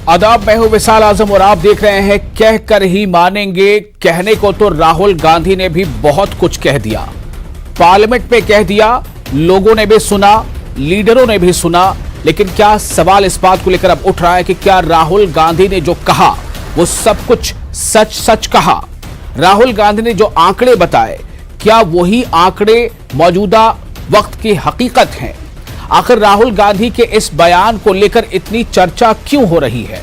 आदाब, मैं हूं विशाल आजम और आप देख रहे हैं कह कर ही मानेंगे। कहने को तो राहुल गांधी ने भी बहुत कुछ कह दिया, पार्लियामेंट में कह दिया, लोगों ने भी सुना, लीडरों ने भी सुना, लेकिन क्या सवाल इस बात को लेकर अब उठ रहा है कि क्या राहुल गांधी ने जो कहा वो सब कुछ सच सच कहा? राहुल गांधी ने जो आंकड़े बताए, क्या वही आंकड़े मौजूदा वक्त की हकीकत हैं? आखिर राहुल गांधी के इस बयान को लेकर इतनी चर्चा क्यों हो रही है?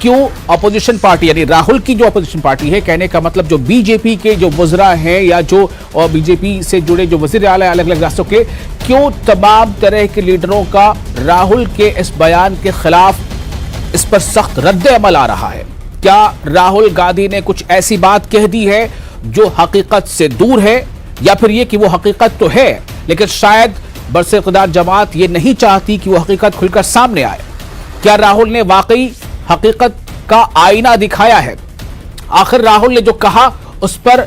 क्यों अपोजिशन पार्टी, यानी राहुल की जो अपोजिशन पार्टी है, कहने का मतलब जो बीजेपी के जो वज़रा हैं या जो बीजेपी से जुड़े जो वज़ीर आला अलग अलग रास्तों के, क्यों तमाम तरह के लीडरों का राहुल के इस बयान के खिलाफ इस पर सख्त रद्द अमल आ रहा है? क्या राहुल गांधी ने कुछ ऐसी बात कह दी है जो हकीकत से दूर है, या फिर ये कि वो हकीकत तो है लेकिन शायद बरसे इक़्तिदार जमात ये नहीं चाहती कि वो हकीकत खुलकर सामने आए? क्या राहुल ने वाकई हकीकत का आईना दिखाया है? आखिर राहुल ने जो कहा उस पर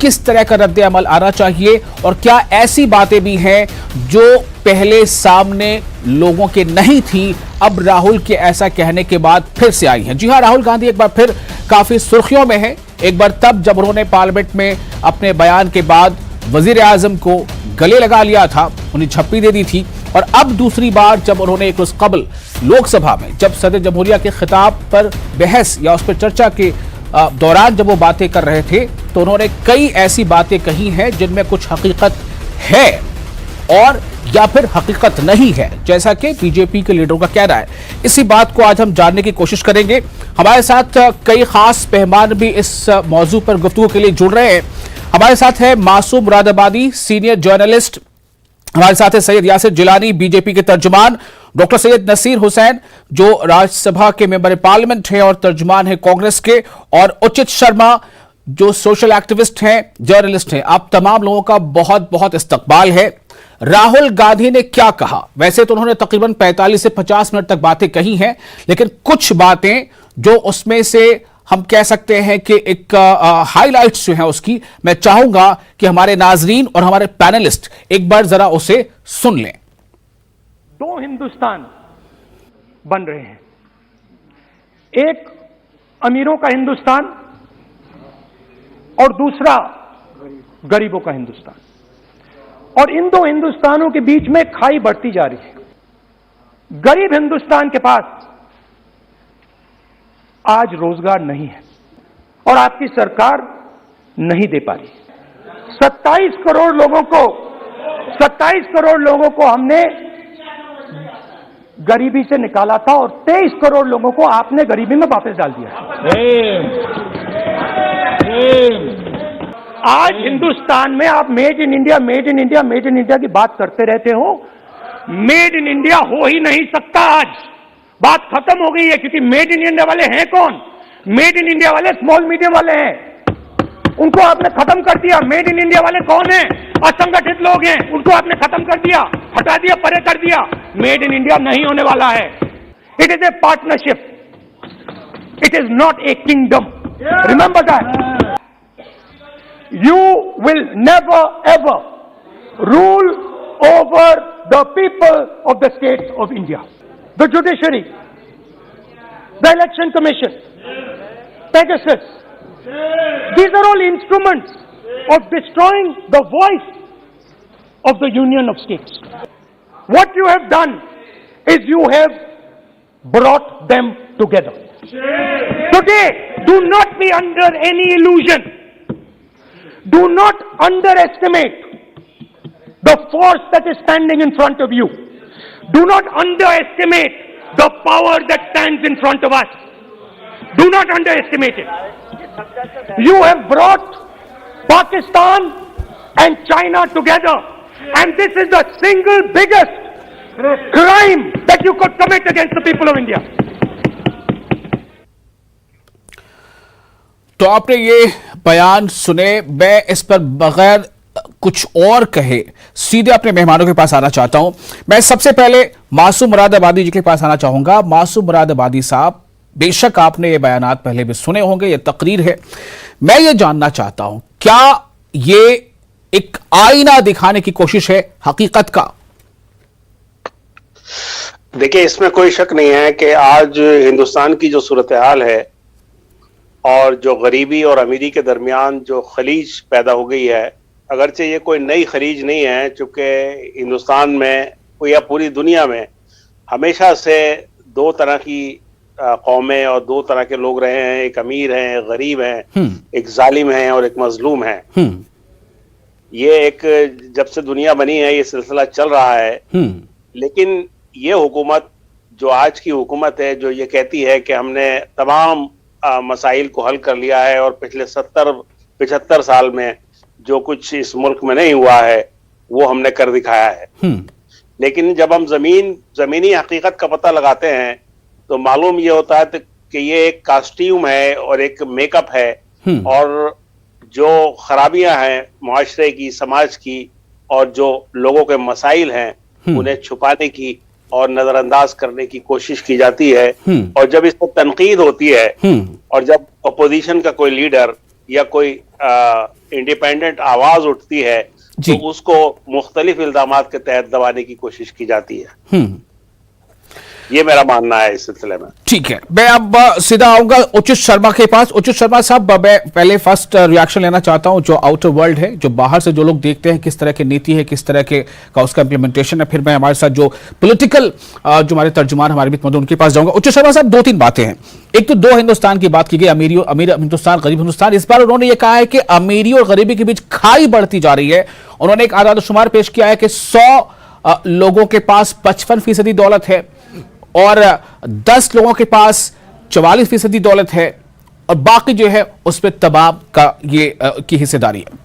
किस तरह का रद्द अमल आना चाहिए, और क्या ऐसी बातें भी हैं जो पहले सामने लोगों के नहीं थी, अब राहुल के ऐसा कहने के बाद फिर से आई हैं? जी हां, राहुल गांधी एक बार फिर काफी सुर्खियों में है। एक बार तब जब उन्होंने पार्लियामेंट में अपने बयान के बाद वजीर आजम को गले लगा लिया था, उन्हें झप्पी दे दी थी, और अब दूसरी बार जब उन्होंने एक रोज कबल लोकसभा में जब सदर जमहूरिया के खिताब पर बहस या उस पर चर्चा के दौरान जब वो बातें कर रहे थे, तो उन्होंने कई ऐसी बातें कही हैं जिनमें कुछ हकीकत है और या फिर हकीकत नहीं है, जैसा कि बीजेपी के लीडरों का कहना है। इसी बात को आज हम जानने की कोशिश करेंगे। हमारे साथ कई खास मेहमान भी इस मौजू पर गुफ्तगू के लिए जुड़ रहे हैं। हमारे साथ है मासूम मुरादाबादी, सीनियर जर्नलिस्ट। हमारे साथ है सैयद यासिर जिलानी, बीजेपी के तर्जुमान, डॉक्टर सैयद नसीर हुसैन जो राज्यसभा के मेंबर पार्लियामेंट हैं और तर्जुमान है कांग्रेस के, और उचित शर्मा जो सोशल एक्टिविस्ट हैं, जर्नलिस्ट हैं। आप तमाम लोगों का बहुत बहुत इस्तकबाल है। राहुल गांधी ने क्या कहा? वैसे तो उन्होंने तकरीबन 45 से 50 मिनट तक बातें कही हैं, लेकिन कुछ बातें जो उसमें से हम कह सकते हैं कि एक हाइलाइट्स जो है उसकी, मैं चाहूंगा कि हमारे नाजरीन और हमारे पैनलिस्ट एक बार जरा उसे सुन लें। दो हिंदुस्तान बन रहे हैं, एक अमीरों का हिंदुस्तान और दूसरा गरीबों का हिंदुस्तान, और इन दो हिंदुस्तानों के बीच में खाई बढ़ती जा रही है। गरीब हिंदुस्तान के पास आज रोजगार नहीं है और आपकी सरकार नहीं दे पा रही। 27 करोड़ लोगों को हमने गरीबी से निकाला था और 23 करोड़ लोगों को आपने गरीबी में वापस डाल दिया। आज हिंदुस्तान में आप made in India, made in India, made in India की बात करते रहते हो। मेड इन इंडिया हो ही नहीं सकता। आज बात खत्म हो गई है, क्योंकि मेड इन इंडिया वाले हैं कौन? मेड इन इंडिया वाले स्मॉल मीडियम वाले हैं, उनको आपने खत्म कर दिया। मेड इन इंडिया वाले कौन हैं? असंगठित लोग हैं, उनको आपने खत्म कर दिया, हटा दिया, परे कर दिया। मेड इन इंडिया नहीं होने वाला है। It is a partnership, it is not a kingdom. Remember that. You will never ever rule over the people of the states of India. The judiciary, the election commission, Pegasus, these are all instruments of destroying the voice of the union of states. What you have done is you have brought them together. Today, do not be under any illusion. Do not underestimate the force that is standing in front of you. Do not underestimate the power that stands in front of us. Do not underestimate it. You have brought Pakistan and China together, and this is the single biggest crime that you could commit against the people of India. तो आपने ये बयान सुने। मैं इस पर बगैर कुछ और कहे सीधे अपने मेहमानों के पास आना चाहता हूं। मैं सबसे पहले मासूम मुरादाबादी जी के पास आना चाहूंगा। मासूम मुरादाबादी साहब, बेशक आपने ये बयानात पहले भी सुने होंगे, ये तकरीर है। मैं ये जानना चाहता हूं, क्या ये एक आईना दिखाने की कोशिश है हकीकत का? देखिए, इसमें कोई शक नहीं है कि आज हिंदुस्तान की जो सूरत हाल है और जो गरीबी और अमीरी के दरमियान जो खलीज पैदा हो गई है, अगरचे ये कोई नई खलीज नहीं है, चूंकि हिंदुस्तान में या पूरी दुनिया में हमेशा से दो तरह की कौमें और दो तरह के लोग रहे हैं। एक अमीर हैं, एक गरीब हैं, एक जालिम हैं और एक मजलूम हैं। ये एक जब से दुनिया बनी है ये सिलसिला चल रहा है। लेकिन ये हुकूमत जो आज की हुकूमत है, जो ये कहती है कि हमने तमाम मसाइल को हल कर लिया है और पिछले 70-75 साल में जो कुछ इस मुल्क में नहीं हुआ है वो हमने कर दिखाया है। लेकिन जब हम जमीनी हकीकत का पता लगाते हैं तो मालूम ये होता है कि ये एक कॉस्ट्यूम है और एक मेकअप है, और जो खराबियां हैं मुआशरे की, समाज की, और जो लोगों के मसाइल हैं उन्हें छुपाने की और नजरअंदाज करने की कोशिश की जाती है। और जब इस पर तनकीद होती है और जब अपोजिशन का कोई लीडर या कोई इंडिपेंडेंट आवाज उठती है तो उसको मुख्तलिफ इल्जामात के तहत दबाने की कोशिश की जाती है। ये मेरा मानना है इस सिलसिले में। ठीक है, मैं अब सीधा आऊंगा उचित शर्मा के पास। उचित शर्मा साहब, मैं पहले फर्स्ट रिएक्शन लेना चाहता हूं, जो आउटर वर्ल्ड है, जो बाहर से जो लोग देखते हैं किस तरह की नीति है, किस तरह के का उसका इंप्लीमेंटेशन है। फिर मैं हमारे साथ जो पॉलिटिकल जो हमारे तर्जुमान हमारे बीच मौजूद उनके पास जाऊंगा। उचित शर्मा साहब, दो तीन बातें हैं। एक तो दो हिंदुस्तान की बात की गई, अमीर हिंदुस्तान, गरीब हिंदुस्तान। इस बार उन्होंने ये कहा है कि अमीरी और गरीबी के बीच खाई बढ़ती जा रही है। उन्होंने एक आदादशुमार पेश किया है कि 100 लोगों के पास 55% दौलत है और 10 लोगों के पास 44% दौलत है और बाकी जो है उस पर तबाब का ये की हिस्सेदारी है।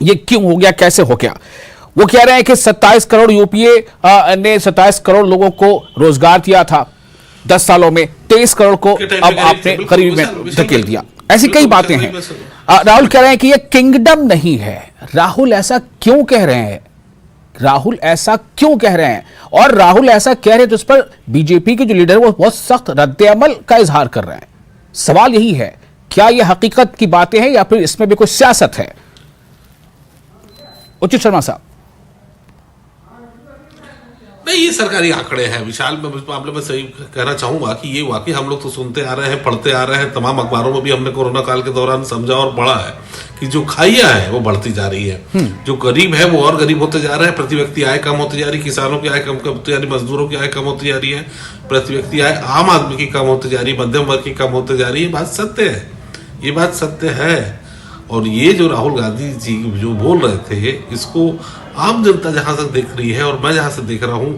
ये क्यों हो गया, कैसे हो गया? वो कह रहे हैं कि 27 करोड़ यूपीए ने 27 करोड़ लोगों को रोजगार दिया था 10 सालों में, 23 करोड़ को अब आपने गरीबी में धकेल दिया। ऐसी कई बातें हैं। राहुल कह रहे हैं कि ये किंगडम नहीं है। राहुल ऐसा क्यों कह रहे हैं? राहुल ऐसा क्यों कह रहे हैं? और राहुल ऐसा कह रहे हैं तो इस पर बीजेपी के जो लीडर वो बहुत सख्त रद्द-ए-अमल का इजहार कर रहे हैं। सवाल यही है, क्या ये हकीकत की बातें हैं या फिर इसमें भी कोई सियासत है? उचित शर्मा साहब। नहीं, ये सरकारी आंकड़े हैं विशाल। मैं इस मामले में सही कहना चाहूंगा कि ये वाकई हम लोग तो सुनते आ रहे हैं, पढ़ते आ रहे हैं, तमाम अखबारों में भी हमने कोरोना काल के दौरान समझा और पढ़ा है कि जो खाइयां हैं वो बढ़ती जा रही है। जो गरीब है वो और गरीब होते जा रहे हैं, प्रति व्यक्ति आय कम होती जा रही है, किसानों की आय कम होती जा रही है, मजदूरों की आय कम होती जा रही है, प्रति व्यक्ति आय आम आदमी की कम होती जा रही है, मध्यम वर्ग की कम होती जा रही है। बात सत्य है, ये बात सत्य है। और ये जो राहुल गांधी जी जो बोल रहे थे, इसको आम जनता जहां तक देख रही है और मैं जहां से देख रहा हूं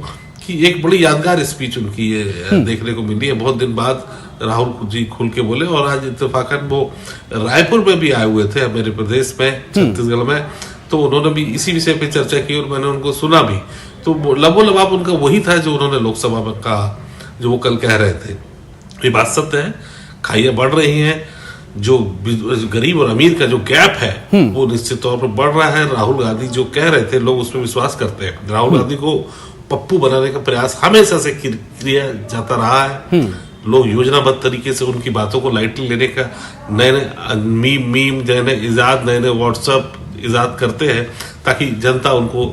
कि एक बड़ी यादगार स्पीच उनकी ये देखने को मिली है। बहुत दिन बाद राहुल जी खुल के बोले और आज इत्तेफाकन वो रायपुर में भी आए हुए थे, मेरे प्रदेश में, छत्तीसगढ़ में, तो उन्होंने भी इसी विषय पे चर्चा की और मैंने उनको सुना भी। तो लबोलबाब उनका वही था जो उन्होंने लोकसभा में कहा, जो वो कल कह रहे थे। ये बात सत्य है, खाइयां बढ़ रही हैं, जो गरीब और अमीर का जो गैप है वो निश्चित तौर पर बढ़ रहा है। राहुल गांधी जो कह रहे थे लोग उसमें विश्वास करते हैं। राहुल गांधी को पप्पू बनाने का प्रयास हमेशा से किया जाता रहा है। लोग योजनाबद्ध तरीके से उनकी बातों को लाइटली लेने का नए नए मीम नए इजाद, नए व्हाट्सएप इजाद करते हैं ताकि जनता उनको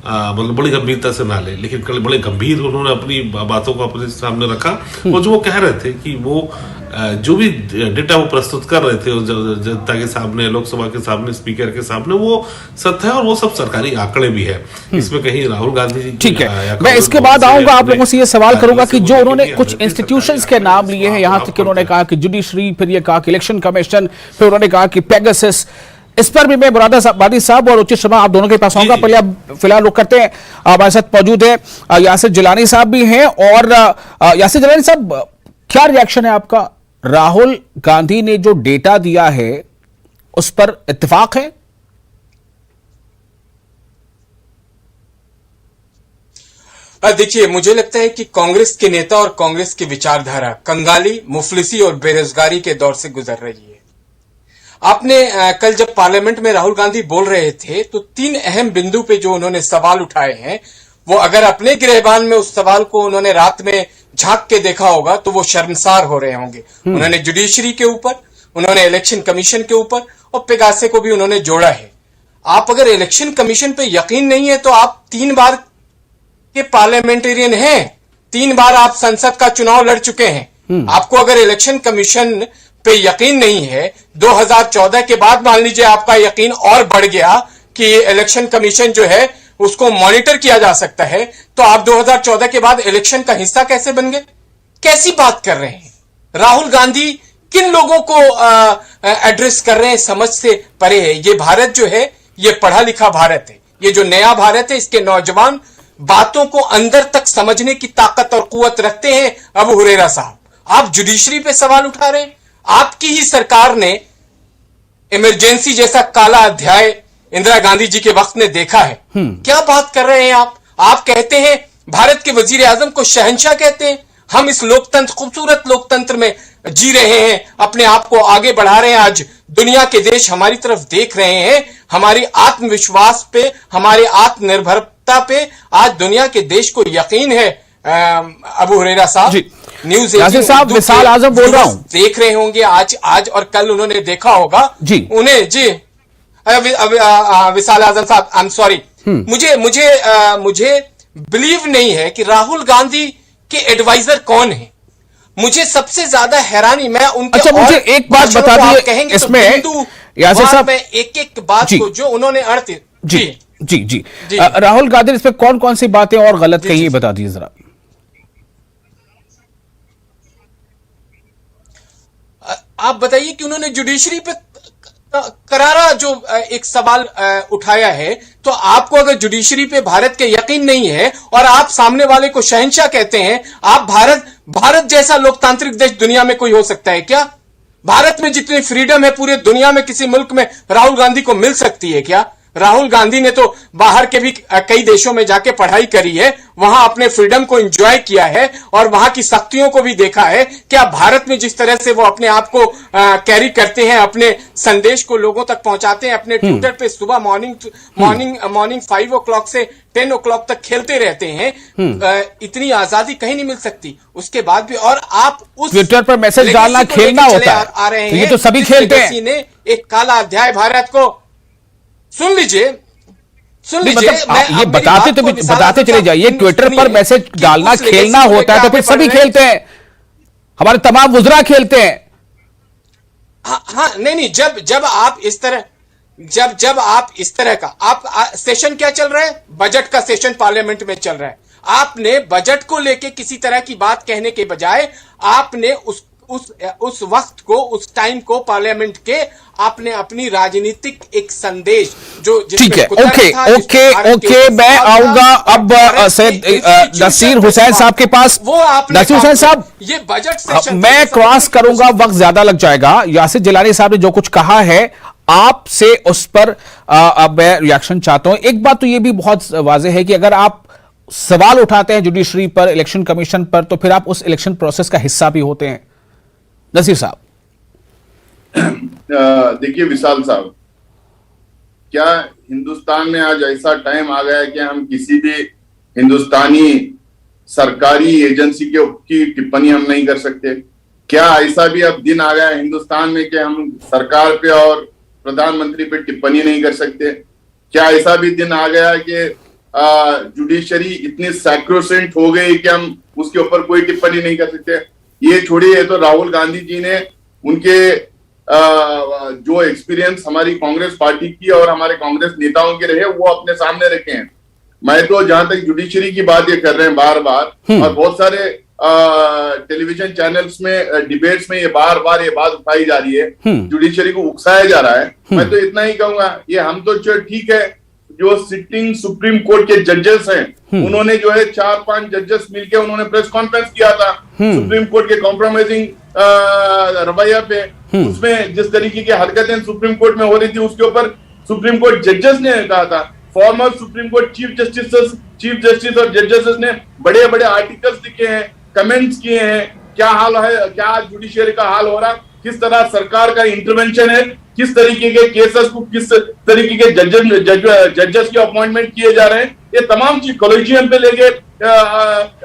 मतलब बड़ी गंभीरता से ना ले। लेकिन कल बड़े गंभीर उन्होंने अपनी बातों को अपने सामने रखा और जो वो कह रहे थे कि वो जो भी डेटा वो प्रस्तुत कर रहे थे जनता के सामने, लोकसभा के सामने, स्पीकर के सामने, वो सत्य है और वो सब सरकारी आंकड़े भी है। इसमें कहीं राहुल गांधी जी, ठीक है, मैं इसके बाद आऊंगा, आप लोगों से ये सवाल करूंगा कि जो उन्होंने कुछ इंस्टीट्यूशंस के नाम लिए हैं, यहां तक कि उन्होंने कहा कि जुडिशरी, फिर ये कहा कि इलेक्शन कमीशन, फिर उन्होंने कहा कि पेगासस, इस पर भी मैं मुरादाबादी साहब और उचित शर्मा आप दोनों के पास आऊंगा। पहले अब फिलहाल रुक करते हैं, हमारे साथ मौजूद है यासिर जिलानी साहब भी हैं। और यासिर जिलानी साहब, क्या रिएक्शन है आपका? राहुल गांधी ने जो डेटा दिया है उस पर इत्तेफाक है? देखिए, मुझे लगता है कि कांग्रेस के नेता और कांग्रेस की विचारधारा कंगाली, मुफलिसी और बेरोजगारी के दौर से गुजर रही है। आपने कल जब पार्लियामेंट में राहुल गांधी बोल रहे थे तो 3 अहम बिंदु पे जो उन्होंने सवाल उठाए हैं, वो अगर अपने गिरहबान में उस सवाल को उन्होंने रात में झांक के देखा होगा तो वो शर्मसार हो रहे होंगे। उन्होंने जुडिशरी के ऊपर, उन्होंने इलेक्शन कमीशन के ऊपर और पेगासे को भी उन्होंने जोड़ा है। आप अगर इलेक्शन कमीशन पे यकीन नहीं है तो आप 3 बार के पार्लियामेंटेरियन हैं, 3 बार आप संसद का चुनाव लड़ चुके हैं। आपको अगर इलेक्शन कमीशन पे यकीन नहीं है, 2014 के बाद मान लीजिए आपका यकीन और बढ़ गया कि इलेक्शन कमीशन जो है उसको मॉनिटर किया जा सकता है, तो आप 2014 के बाद इलेक्शन का हिस्सा कैसे बन गए? कैसी बात कर रहे हैं? राहुल गांधी किन लोगों को एड्रेस कर रहे हैं, समझ से परे है। ये भारत जो है ये पढ़ा लिखा भारत है, ये जो नया भारत है इसके नौजवान बातों को अंदर तक समझने की ताकत और कुव्वत रखते हैं। अबू हुरैरा साहब, आप जुडिशरी पे सवाल उठा रहे हैं। आपकी ही सरकार ने इमरजेंसी जैसा काला अध्याय इंदिरा गांधी जी के वक्त में देखा है। क्या बात कर रहे हैं आप कहते हैं भारत के वजीर आजम को शहंशाह कहते हैं। हम इस लोकतंत्र, खूबसूरत लोकतंत्र में जी रहे हैं, अपने आप को आगे बढ़ा रहे हैं। आज दुनिया के देश हमारी तरफ देख रहे हैं, हमारी आत्मविश्वास पे, हमारी आत्मनिर्भरता पे आज दुनिया के देश को यकीन है। अबू हुरैरा साहब, न्यूज 18 साहब, विशाल आजम बोल रहा हूं, देख रहे होंगे आज और कल उन्होंने देखा होगा जी उन्हें। जी विशाल आजम साहब, आई एम सॉरी, मुझे बिलीव नहीं है कि राहुल गांधी के एडवाइजर कौन है। मुझे सबसे ज्यादा हैरानी, मैं उनके, अच्छा मुझे एक बात बता दिए इसमें यासिर साहब, एक बात को जो उन्होंने अर्थ जी राहुल गांधी ने इसमें कौन कौन सी बातें और गलत कही बता दीजिए जरा। आप बताइए कि उन्होंने जुडिशरी पे करारा जो एक सवाल उठाया है, तो आपको अगर जुडिशरी पे भारत के यकीन नहीं है और आप सामने वाले को शहंशाह कहते हैं, आप भारत जैसा लोकतांत्रिक देश दुनिया में कोई हो सकता है क्या? भारत में जितनी फ्रीडम है पूरे दुनिया में किसी मुल्क में राहुल गांधी को मिल सकती है क्या? राहुल गांधी ने तो बाहर के भी कई देशों में जाके पढ़ाई करी है, वहां अपने फ्रीडम को एंजॉय किया है और वहां की सख्तियों को भी देखा है। क्या भारत में जिस तरह से वो अपने आप को कैरी करते हैं, अपने संदेश को लोगों तक पहुंचाते हैं, अपने ट्विटर पे सुबह मॉर्निंग 5 o'clock से 10 o'clock तक खेलते रहते हैं, इतनी आजादी कहीं नहीं मिल सकती। उसके बाद भी और आप उस ट्विटर पर मैसेज डालना खेलना होता है, आ रहे हैं, ये तो सभी खेलते हैं। ने एक काला अध्याय भारत को सुन लीजिए। मतलब ये बताते चले जाइए, ट्विटर पर मैसेज डालना खेलना होता है तो फिर सभी खेलते हैं, हमारे तमाम वुज़रा खेलते हैं। हाँ, नहीं, जब आप इस तरह, जब आप इस तरह का, आप सेशन क्या चल रहा है? बजट का सेशन पार्लियामेंट में चल रहा है। आपने बजट को लेके किसी तरह की बात कहने के बजाय आपने उस वक्त को, उस टाइम को पार्लियामेंट के आपने अपनी राजनीतिक एक संदेश जो, ठीक है, ओके, मैं आऊंगा अब नसीर हुसैन साहब के पास। वो आपने, नसीर हुसैन साहब, ये बजट सेशन मैं क्रॉस करूंगा, वक्त ज्यादा लग जाएगा। यासिर जिलानी साहब ने जो कुछ कहा है आपसे उस पर मैं रिएक्शन चाहता हूं। एक बात तो ये भी बहुत वाज़ेह है कि अगर आप सवाल उठाते हैं जुडिशरी पर, इलेक्शन कमीशन पर, तो फिर आप उस इलेक्शन प्रोसेस का हिस्सा भी होते हैं। नसीर साहब, देखिए विशाल साहब, क्या हिंदुस्तान में आज ऐसा टाइम आ गया है कि हम किसी भी हिंदुस्तानी सरकारी एजेंसी की टिप्पणी हम नहीं कर सकते? क्या ऐसा भी अब दिन आ गया है हिंदुस्तान में कि हम सरकार पे और प्रधानमंत्री पे टिप्पणी नहीं कर सकते? क्या ऐसा भी दिन आ गया है कि जुडिशरी इतनी सैक्रोसेंट हो गई कि हम उसके ऊपर कोई टिप्पणी नहीं कर सकते? ये छोड़िए, तो राहुल गांधी जी ने उनके जो एक्सपीरियंस हमारी कांग्रेस पार्टी की और हमारे कांग्रेस नेताओं के रहे वो अपने सामने रखे हैं। मैं तो जहां तक जुडिशरी की बात ये कर रहे हैं बार बार, और बहुत सारे टेलीविजन चैनल्स में डिबेट्स में ये बार बार ये बात उठाई जा रही है, जुडिशरी को उकसाया जा रहा है। मैं तो इतना ही कहूंगा, ये हम तो ठीक है, जो सिटिंग सुप्रीम कोर्ट के जजेस हैं उन्होंने जो है 4-5 जजेस मिलकर उन्होंने प्रेस कॉन्फ्रेंस किया था सुप्रीम कोर्ट के कॉम्प्रोमाइजिंग रवैया पे। उसमें जिस तरीके की हरकतें सुप्रीम कोर्ट में हो रही थी उसके ऊपर सुप्रीम कोर्ट जजेस ने कहा था, former supreme court chief justice और जजेस ने बड़े बड़े आर्टिकल्स लिखे हैं, कमेंट्स किए हैं, क्या हाल है, क्या जुडिशियरी का हाल हो रहा, किस तरह सरकार का इंटरवेंशन है, किस तरीके के केसेस को किस तरीके के जजेस के अपॉइंटमेंट किए जा रहे हैं। ये तमाम चीज कॉलेजियम पे लेके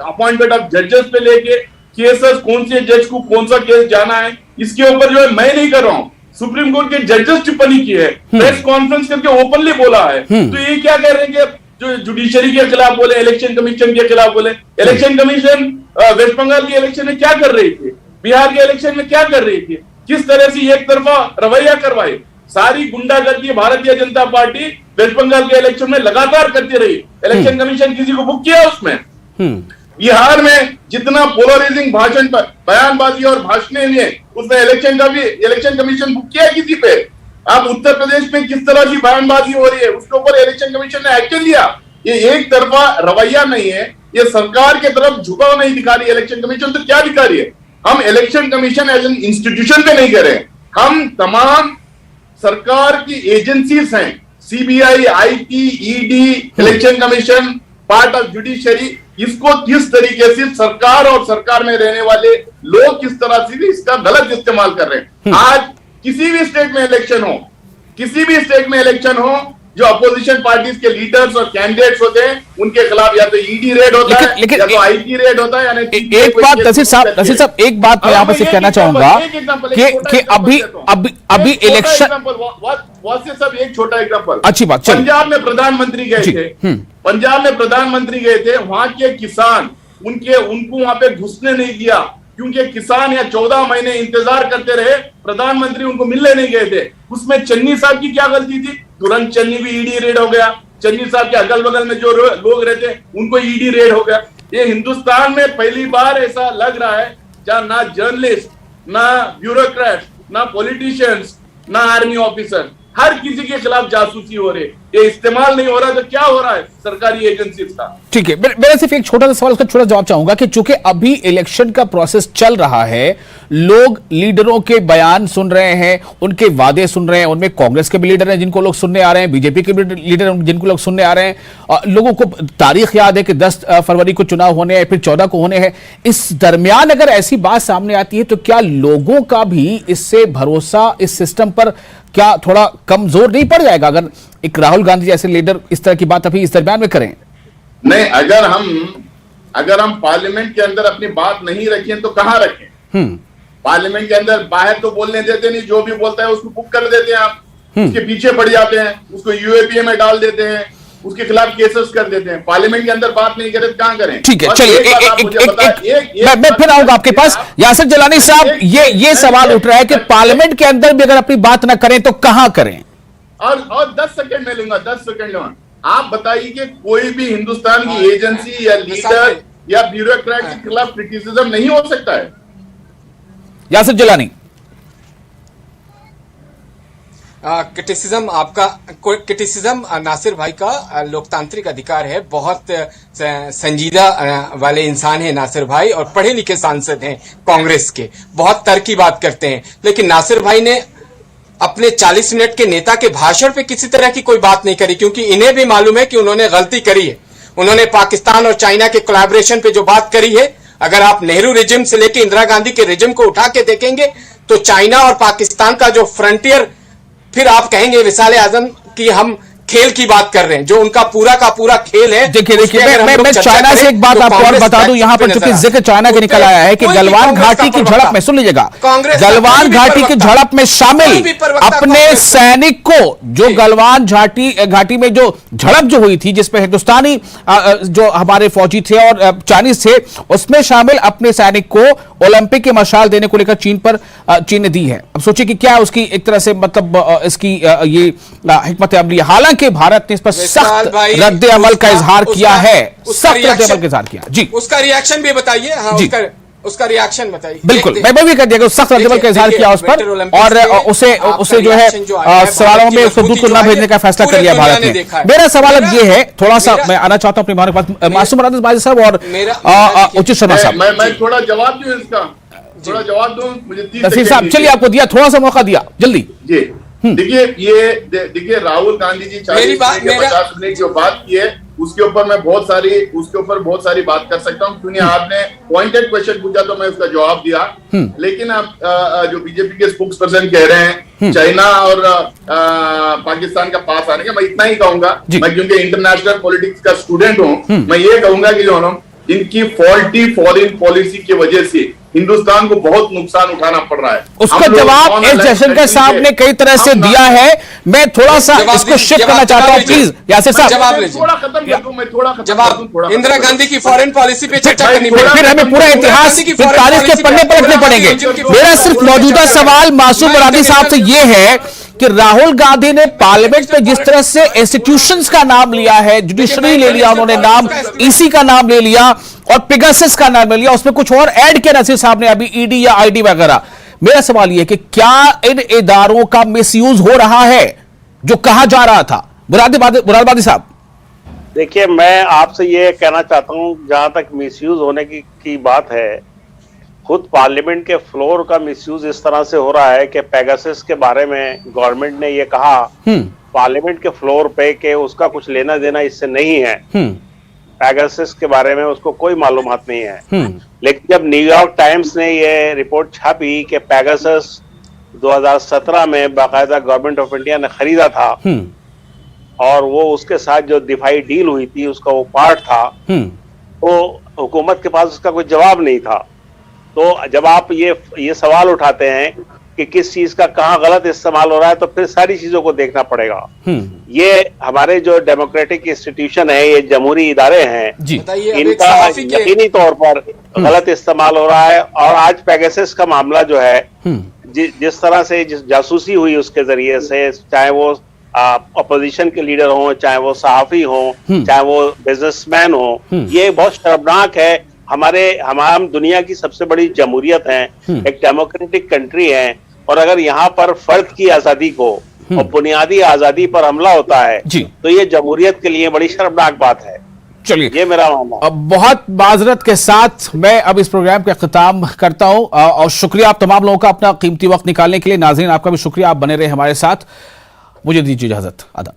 अपॉइंटमेंट ऑफ जजेस पे लेके केसेस, कौन से जज को कौन सा केस जाना है, इसके ऊपर जो है मैं नहीं कर रहा हूँ, सुप्रीम कोर्ट के जजेस टिप्पणी की है, प्रेस कॉन्फ्रेंस करके ओपनली बोला है। तो ये क्या कह रहे हैं कि जो जुडिशरी के खिलाफ बोले, इलेक्शन कमीशन के खिलाफ बोले। इलेक्शन कमीशन वेस्ट बंगाल के इलेक्शन में क्या कर रही थी, बिहार के इलेक्शन में क्या कर रही थी, किस तरह से एक तरफा रवैया करवाए। सारी गुंडागर्दी भारतीय जनता पार्टी वेस्ट बंगाल के इलेक्शन में लगातार करती रही। इलेक्शन कमीशन किसी को बुक किया उसमें? बिहार में जितना पोलराइजिंग भाषण पर बयानबाजी और भाषणें हुए, उसमें इलेक्शन कमीशन बुक किया किसी पे? अब उत्तर प्रदेश में किस तरह की बयानबाजी हो रही है, उसके ऊपर इलेक्शन कमीशन ने एक्शन लिया। ये एक तरफा रवैया नहीं है, ये सरकार के तरफ झुकाव नहीं दिखा रही है इलेक्शन कमीशन। तो क्या दिखा रही है? हम election commission as an institution पे नहीं कह रहे, हम तमाम सरकार की एजेंसीज हैं, CBI, IT, ED, election commission, part of judiciary, इसको किस तरीके से सरकार और सरकार में रहने वाले लोग किस तरह से इसका गलत इस्तेमाल कर रहे हैं। आज किसी भी स्टेट में इलेक्शन हो, किसी भी स्टेट में इलेक्शन हो, जो अपोजिशन पार्टीज के लीडर्स और कैंडिडेट्स होते हैं उनके खिलाफ या तो ईडी रेड होता है या तो आईटी रेड होता है। यानी एक बात नसीर साहब एक बात मैं यहाँ पर सिर्फ कहना चाहूंगा कि अभी इलेक्शन सब एक छोटा एग्जांपल, अच्छी बात, पंजाब में प्रधानमंत्री गए थे, पंजाब में प्रधानमंत्री गए थे, वहां के किसान उनको वहां पे घुसने नहीं दिया, क्योंकि किसान या 14 महीने इंतजार करते रहे, प्रधानमंत्री उनको मिलने नहीं गए थे। उसमें चन्नी साहब की क्या गलती थी? तुरंत चन्नी भी ईडी रेड हो गया, चन्नी साहब के अगल बगल में जो लोग रहते उनको ईडी रेड हो गया। ये हिंदुस्तान में पहली बार ऐसा लग रहा है जहां ना जर्नलिस्ट, ना ब्यूरोक्रेट, ना पॉलिटिशियंस, ना आर्मी ऑफिसर, हर किसी के खिलाफ जासूसी हो रही है। ये इस्तेमाल नहीं हो रहा तो क्या हो रहा है सरकारी एजेंसी का? ठीक है, मेरा सिर्फ एक छोटा सा सवाल, उसका छोटा जवाब चाहूंगा कि चूंकि अभी इलेक्शन का प्रोसेस चल रहा है, लोग लीडरों के बयान सुन रहे हैं, उनके वादे सुन रहे हैं, उनमें कांग्रेस के भी लीडर हैं जिनको लोग सुनने आ रहे हैं, बीजेपी के भी लीडर जिनको लोग सुनने आ रहे हैं, लोगों को तारीख याद है कि 10 फरवरी को चुनाव होने हैं, फिर 14 को होने हैं। इस दरमियान अगर ऐसी बात सामने आती है तो क्या लोगों का भी इससे भरोसा इस सिस्टम पर क्या थोड़ा कमजोर नहीं पड़ जाएगा अगर एक राहुल गांधी जैसे लीडर इस तरह की बात अभी इस दरमियान में करें? नहीं, अगर हम पार्लियामेंट के अंदर अपनी बात नहीं रखें तो कहां रखें? पार्लियामेंट के अंदर बाहर तो बोलने देते नहीं, जो भी बोलता है उसको बुक कर देते हैं आप, उसके पीछे पड़ जाते हैं, उसको यूएपीए में डाल देते हैं, उसके खिलाफ केसेस कर देते हैं। पार्लियामेंट के अंदर बात नहीं करे तो कहां करें? ठीक है, चलिए मैं फिर आऊंगा आपके पास। यासिर जिलानी साहब, ये सवाल उठ रहा है कि पार्लियामेंट के अंदर भी अगर अपनी बात ना करें तो कहां करें? और 10 सेकंड में लूंगा, 10 सेकंड लूंगा। आप बताइए कि कोई भी हिंदुस्तान की एजेंसी या लीडर या ब्यूरोक्रेट के खिलाफ क्रिटिसिज्म नहीं हो सकता है? यासिर जिलानी, क्रिटिसिज्म नासिर भाई का लोकतांत्रिक अधिकार है। बहुत संजीदा वाले इंसान है नासिर भाई, और पढ़े लिखे सांसद हैं कांग्रेस के, बहुत तर्क की बात करते हैं। लेकिन नासिर भाई ने अपने 40 मिनट के नेता के भाषण पे किसी तरह की कोई बात नहीं करी, क्योंकि इन्हें भी मालूम है कि उन्होंने गलती करी है। उन्होंने पाकिस्तान और चाइना के कोलैबोरेशन पे जो बात करी है, अगर आप नेहरू रिजिम से लेकर इंदिरा गांधी के रिजिम को उठा के देखेंगे तो चाइना और पाकिस्तान का जो फ्रंटियर, फिर आप कहेंगे विसाल आजम कि हम खेल की बात कर रहे हैं, जो उनका पूरा का पूरा खेल है। देखिए मैं चाइना से एक बात आपको और बता दूं, यहां पर चूंकि जिक्र चाइना के निकल आया है कि गलवान घाटी की झड़प में, सुन लीजिएगा, गलवान घाटी की झड़प में शामिल अपने सैनिक को, जो गलवान घाटी में जो झड़प जो हुई थी जिसमें हिंदुस्तानी जो हमारे फौजी थे और चाइनीज थे, उसमें शामिल अपने सैनिक को ओलंपिक की मशाल देने को लेकर चीन ने दी है। अब सोचिए कि क्या उसकी एक तरह से मतलब इसकी ये हिकमत अमली है। हालांकि भारत ने इस पर सख्त रद्द अमल का इजहार किया है, सख्त रद्द अमल का इजहार किया। जी, उसका रिएक्शन भी बताइए। हाँ, उसका रिएक्शन बताइए। बिल्कुल, मैं भी कर दिया, सख्त रद्द अमल का इजहार किया उस पर, और उसे जो है सवालों में उसको दूध को न भेजने का फैसला कर लिया भारत ने। मेरा सवाल अब ये है, थोड़ा सा मैं आना चाहता हूं अपने पास, मासूम राना बाजी साहब और उचित शर्मा साहब। मैं थोड़ा जवाब दूं इसका, थोड़ा जवाब दूं, मुझे 30 सेकंड साहब, चलिए आपको दिया, थोड़ा सा मौका दिया, जल्दी। जी, देखिए राहुल गांधी जी 50 मिनट जो बात की है उसके ऊपर मैं बहुत सारी बात कर सकता हूँ, क्योंकि आपने पॉइंटेड क्वेश्चन पूछा तो मैं उसका जवाब दिया। लेकिन आप जो बीजेपी के स्पोक्स पर्सन कह रहे हैं चाइना और पाकिस्तान का पास आने का, मैं इतना ही कहूंगा, मैं क्योंकि इंटरनेशनल पॉलिटिक्स का स्टूडेंट हूँ, मैं ये कहूंगा कि जो इनकी फॉल्टी फॉरेन पॉलिसी की वजह से हिंदुस्तान को बहुत नुकसान उठाना पड़ रहा है। उसका जवाब एस जयशंकर साहब ने कई तरह से दिया है। मैं थोड़ा सा इसको शिफ्ट करना चाहता हूं, प्लीज यासिर साहब जवाब लीजिए। थोड़ा खत्म कर दूं, मैं थोड़ा खत्म जवाब कर दूं, थोड़ा इंदिरा खत्म कर गांधी दूं। की फॉरेन पॉलिसी पे चर्चा करनी थोड़ा- फिर हमें पूरा इतिहास तारीख के पन्ने पलटने पड़ेंगे। मेरा सिर्फ मौजूदा सवाल मासूम मुरादी साहब से यह है कि राहुल गांधी ने पार्लियामेंट में जिस तरह से इंस्टीट्यूशंस का नाम लिया है, जुडिशरी ले लिया उन्होंने नाम, ईसी का नाम ले लिया और पेगासस का नाम ले लिया, उसमें कुछ और ऐड किया नसीर साहब ने अभी, ईडी या आईडी वगैरह। मेरा सवाल यह कि क्या इन इदारों का मिसयूज हो रहा है जो कहा जा रहा था? मुरादाबादी साहब। देखिए, मैं आपसे ये कहना चाहता हूं, जहां तक मिसयूज होने की बात है, खुद पार्लियामेंट के फ्लोर का मिसयूज इस तरह से हो रहा है कि पेगासस के बारे में गवर्नमेंट ने ये कहा पार्लियामेंट के फ्लोर पे कि उसका कुछ लेना देना इससे नहीं है। पेगासस के बारे में उसको कोई मालूमात नहीं है। लेकिन जब न्यूयॉर्क टाइम्स ने ये रिपोर्ट छापी कि पेगासस 2017 में बाकायदा गवर्नमेंट ऑफ इंडिया ने खरीदा था और वो उसके साथ जो दिफाई डील हुई थी उसका वो पार्ट था, तो हुकूमत के पास उसका कोई जवाब नहीं था। तो जब आप ये सवाल उठाते हैं कि किस चीज का कहाँ गलत इस्तेमाल हो रहा है, तो फिर सारी चीजों को देखना पड़ेगा। ये हमारे जो डेमोक्रेटिक इंस्टीट्यूशन है, ये जमहूरी इदारे हैं, बताइए, अब एक इनका सहाफी के यकीनी तौर पर गलत इस्तेमाल हो रहा है। और आज पेगासस का मामला जो है, जिस तरह से जिस जासूसी हुई उसके जरिए से, चाहे वो अपोजिशन के लीडर हों, चाहे वो सहाफी हों, चाहे वो बिजनेसमैन हों, ये बहुत शर्मनाक है। हम दुनिया की सबसे बड़ी जमहूरियत है, एक डेमोक्रेटिक कंट्री है, और अगर यहाँ पर फर्द की आजादी को और बुनियादी आजादी पर हमला होता है तो ये जमहूरियत के लिए बड़ी शर्मनाक बात है। चलिए, ये मेरा मानना। अब बहुत माजरत के साथ मैं अब इस प्रोग्राम का इख्तिताम करता हूं और शुक्रिया आप तमाम लोगों का अपना कीमती वक्त निकालने के लिए। नाज़रीन, आपका भी शुक्रिया, आप बने रहे हमारे साथ। मुझे दीजिए इजाजत। आदाब।